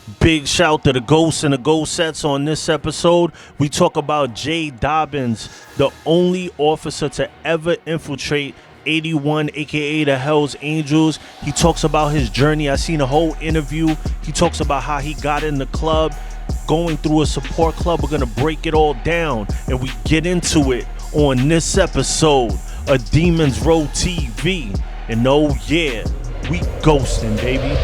Big shout to the ghosts and the ghost sets. On this episode, we talk about Jaydobyns, the only officer to ever infiltrate 81, aka the Hells Angels. He talks about his journey. I seen a whole interview. He talks about how he got in the club, going through a support club. We're gonna break it all down and we get into it on this episode of Demons Row TV. And oh yeah, we ghosting, baby.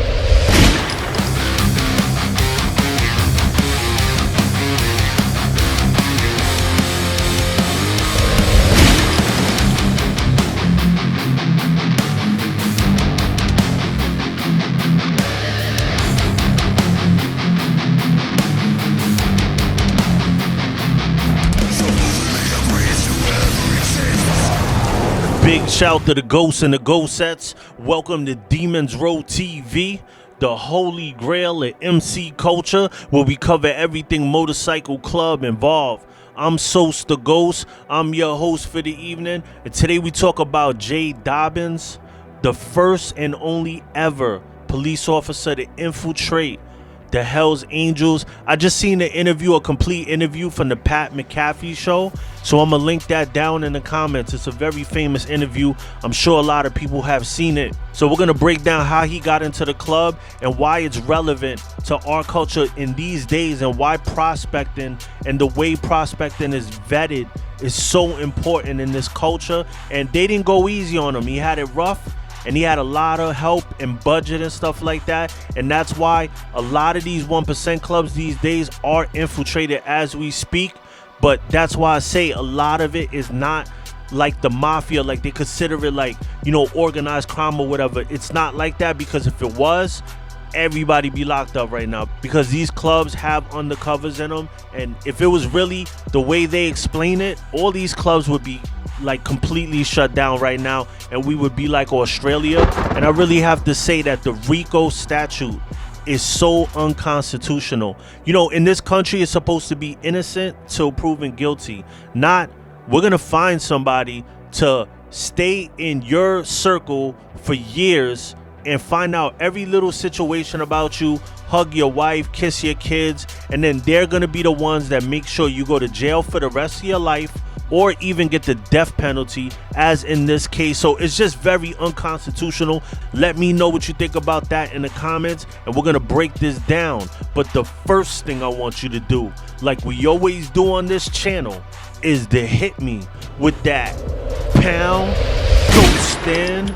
Big shout to the ghosts and the ghost sets. Welcome to Demons Row TV, the holy grail of MC culture, where we cover everything motorcycle club involved. I'm Sos the Ghost. I'm your host for the evening, and today we talk about Jaydobyns, the first and only ever police officer to infiltrate the Hells Angels. I just seen the interview, a complete interview from the Pat McAfee show, so I'm gonna link that down in the comments. It's a very famous interview. I'm sure a lot of people have seen it. So we're gonna break down how he got into the club and why it's relevant to our culture in these days, and why prospecting and the way prospecting is vetted is so important in this culture. And they didn't go easy on him. He had it rough, and he had a lot of help and budget and stuff like that. And that's why a lot of these 1% clubs these days are infiltrated as we speak. But that's why I say a lot of it is not like the mafia, like they consider it like, you know, organized crime or whatever. It's not like that, because if it was, everybody be locked up right now, because these clubs have undercovers in them. And if it was really the way they explain it, all these clubs would be like completely shut down right now, and we would be like Australia. And I really have to say that the RICO statute is so unconstitutional. You know, in this country, it's supposed to be innocent till proven guilty, not we're gonna find somebody to stay in your circle for years and find out every little situation about you, hug your wife, kiss your kids, and then they're gonna be the ones that make sure you go to jail for the rest of your life, or even get the death penalty, as in this case. So it's just very unconstitutional. Let me know what you think about that in the comments, and we're gonna break this down. But the first thing I want you to do, like we always do on this channel, is to hit me with that pound ghost in.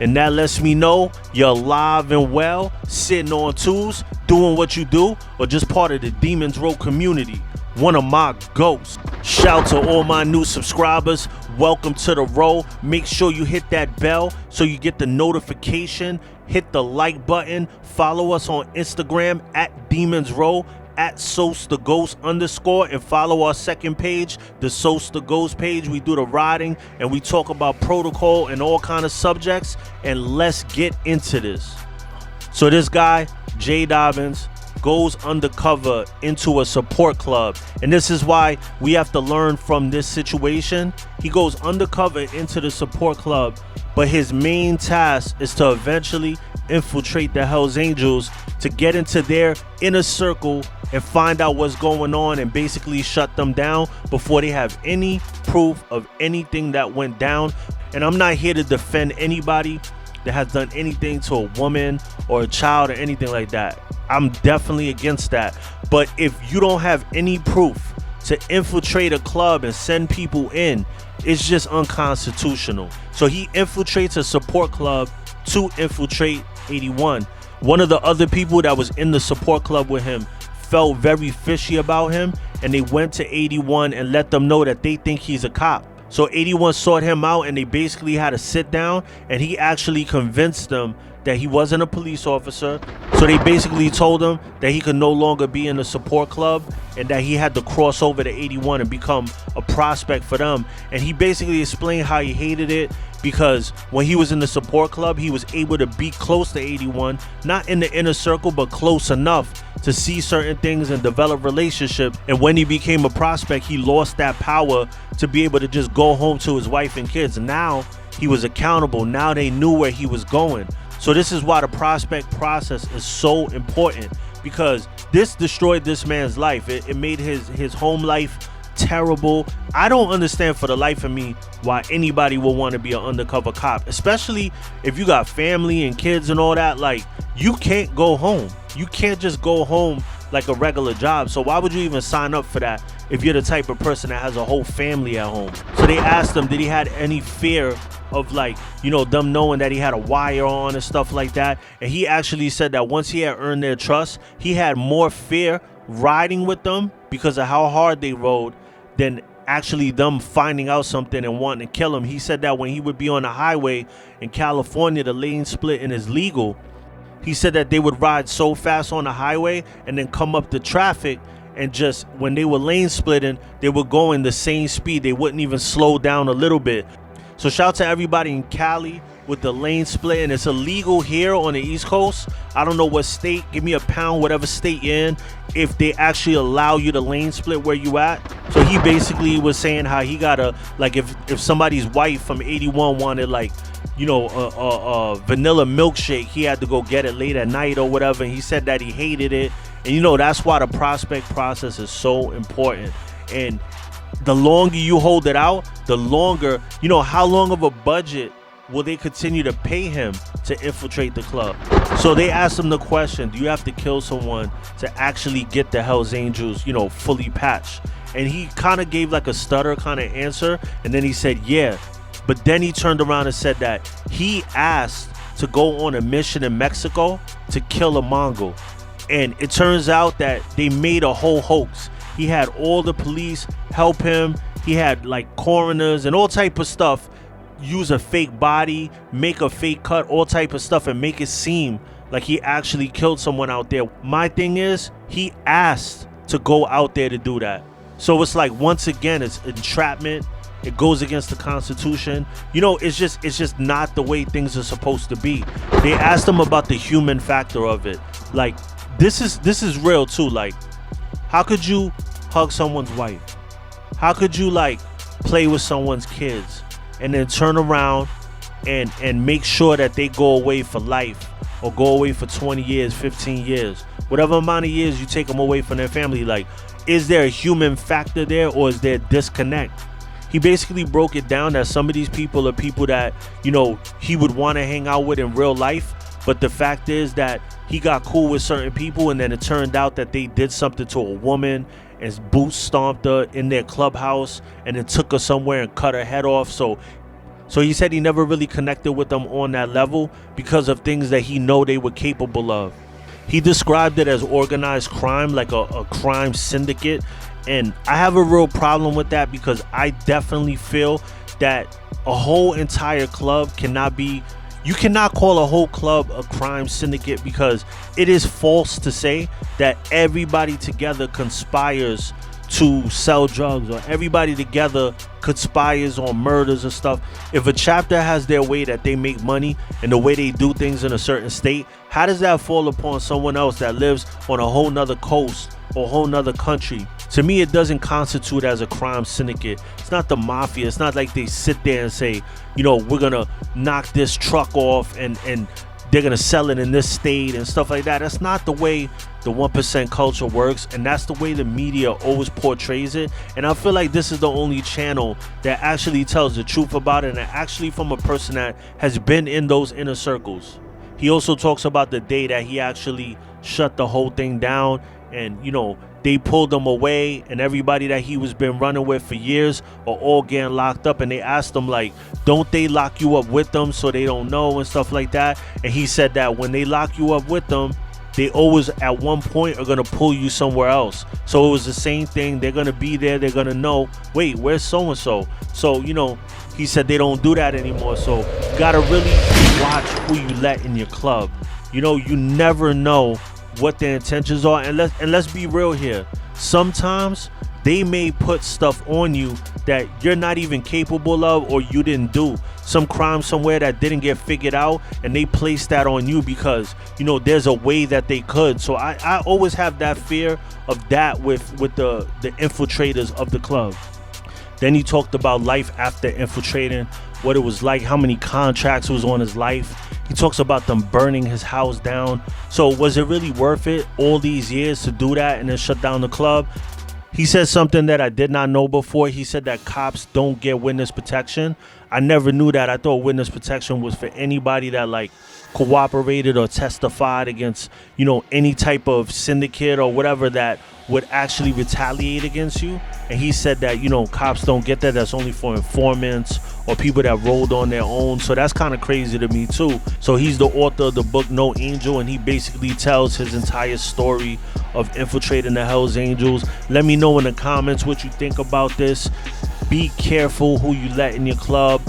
And that lets me know you're alive and well, sitting on tools, doing what you do, or just part of the Demons Row community, one of my ghosts. Shout to all my new subscribers. Welcome to the row. Make sure you hit that bell so you get the notification. Hit the like button. Follow us on Instagram at Demons Row, at Sos the Ghost _, and follow our second page, the Sos the Ghost page. We do the riding and we talk about protocol and all kind of subjects. And let's get into this. So this guy, Jaydobyns, goes undercover into a support club, and this is why we have to learn from this situation. He goes undercover into the support club, but his main task is to eventually infiltrate the Hells Angels, to get into their inner circle and find out what's going on, and basically shut them down before they have any proof of anything that went down. And I'm not here to defend anybody that has done anything to a woman or a child or anything like that. I'm definitely against that. But if you don't have any proof to infiltrate a club and send people in, it's just unconstitutional. So he infiltrates a support club to infiltrate 81. One of the other people that was in the support club with him felt very fishy about him, and they went to 81 and let them know that they think he's a cop. So 81 sought him out, and they basically had a sit down, and he actually convinced them that he wasn't a police officer. So they basically told him that he could no longer be in the support club, and that he had to cross over to 81 and become a prospect for them. And he basically explained how he hated it, because when he was in the support club, he was able to be close to 81, not in the inner circle, but close enough to see certain things and develop relationships. And when he became a prospect, he lost that power to be able to just go home to his wife and kids. Now he was accountable. Now they knew where he was going. So this is why the prospect process is so important, because this destroyed this man's life. It made his home life terrible. I don't understand for the life of me why anybody will want to be an undercover cop, especially if you got family and kids and all that. Like, you can't go home. You can't just go home like a regular job. So why would you even sign up for that if you're the type of person that has a whole family at home? So they asked him, did he had any fear of, like, you know, them knowing that he had a wire on and stuff like that? And he actually said that once he had earned their trust, he had more fear riding with them because of how hard they rode than actually them finding out something and wanting to kill him. He said that when he would be on the highway in California, the lane splitting is legal. He said that they would ride so fast on the highway and then come up the traffic, and just when they were lane splitting, they were going the same speed. They wouldn't even slow down a little bit. So shout out to everybody in Cali with the lane split, and it's illegal here on the East Coast. I don't know what state. Give me a pound, whatever state you're in, if they actually allow you to lane split where you at. So he basically was saying how he gotta, like, if somebody's wife from 81 wanted, like, you know, a vanilla milkshake, he had to go get it late at night or whatever. And he said that he hated it. And you know, that's why the prospect process is so important. And the longer you hold it out, the longer, you know, how long of a budget will they continue to pay him to infiltrate the club? So they asked him the question, do you have to kill someone to actually get the Hells Angels, you know, fully patched? And he kind of gave like a stutter kind of answer, and then he said, yeah. But then he turned around and said that he asked to go on a mission in Mexico to kill a Mongol. And it turns out that they made a whole hoax. He had all the police help him. He had like coroners and all type of stuff use a fake body, make a fake cut, all type of stuff, and make it seem like he actually killed someone out there. My thing is, he asked to go out there to do that. So it's like, once again, it's entrapment. It goes against the Constitution. You know, it's just not the way things are supposed to be. They asked him about the human factor of it. Like, this is real too. Like, how could you hug someone's wife? How could you, like, play with someone's kids and then turn around and make sure that they go away for life, or go away for 20 years, 15 years, whatever amount of years you take them away from their family? Like, is there a human factor there, or is there a disconnect? He basically broke it down that some of these people are people that, you know, he would want to hang out with in real life. But the fact is that he got cool with certain people, and then it turned out that they did something to a woman and boot stomped her in their clubhouse and then took her somewhere and cut her head off. So he said he never really connected with them on that level because of things that he know they were capable of. He described it as organized crime, like a crime syndicate. And I have a real problem with that, because I definitely feel that a whole entire club cannot be, you cannot call a whole club a crime syndicate, because it is false to say that everybody together conspires to sell drugs, or everybody together conspires on murders and stuff. If a chapter has their way that they make money and the way they do things in a certain state, how does that fall upon someone else that lives on a whole nother coast or a whole nother country? To me, it doesn't constitute as a crime syndicate. It's not the mafia. It's not like they sit there and say, you know, we're gonna knock this truck off and they're gonna sell it in this state and stuff like that. That's not the way the 1% culture works, and that's the way the media always portrays it. And I feel like this is the only channel that actually tells the truth about it, and actually from a person that has been in those inner circles. He also talks about the day that he actually shut the whole thing down, and, you know, they pulled him away, and everybody that he was been running with for years are all getting locked up. And they asked him, like, don't they lock you up with them so they don't know and stuff like that? And he said that when they lock you up with them, they always at one point are going to pull you somewhere else. So it was the same thing. They're going to be there. They're going to know, wait, where's so-and-so? So, you know, he said they don't do that anymore. So you got to really watch who you let in your club. You know, you never know what their intentions are. And let's be real here. Sometimes they may put stuff on you that you're not even capable of, or you didn't do some crime somewhere that didn't get figured out, and they place that on you because, you know, there's a way that they could. So I always have that fear of that with the infiltrators of the club. Then he talked about life after infiltrating, what it was like, how many contracts was on his life. He talks about them burning his house down. So was it really worth it all these years to do that and then shut down the club? He said something that I did not know before. He said that cops don't get witness protection. I never knew that. I thought witness protection was for anybody that like cooperated or testified against, you know, any type of syndicate or whatever that would actually retaliate against you. And he said that, you know, cops don't get that. That's only for informants or people that rolled on their own. So that's kind of crazy to me too. So he's the author of the book No Angel, and he basically tells his entire story of infiltrating the Hells Angels. Let me know in the comments what you think about this. Be careful who you let in your club.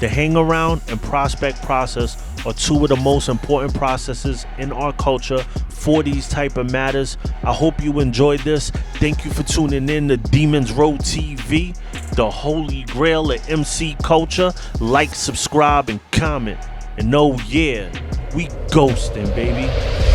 The hang around and prospect process are two of the most important processes in our culture for these type of matters. I hope you enjoyed this. Thank you for tuning in to Demons Row TV, the holy grail of MC culture. Like, subscribe, and comment. And oh yeah, we ghosting, baby.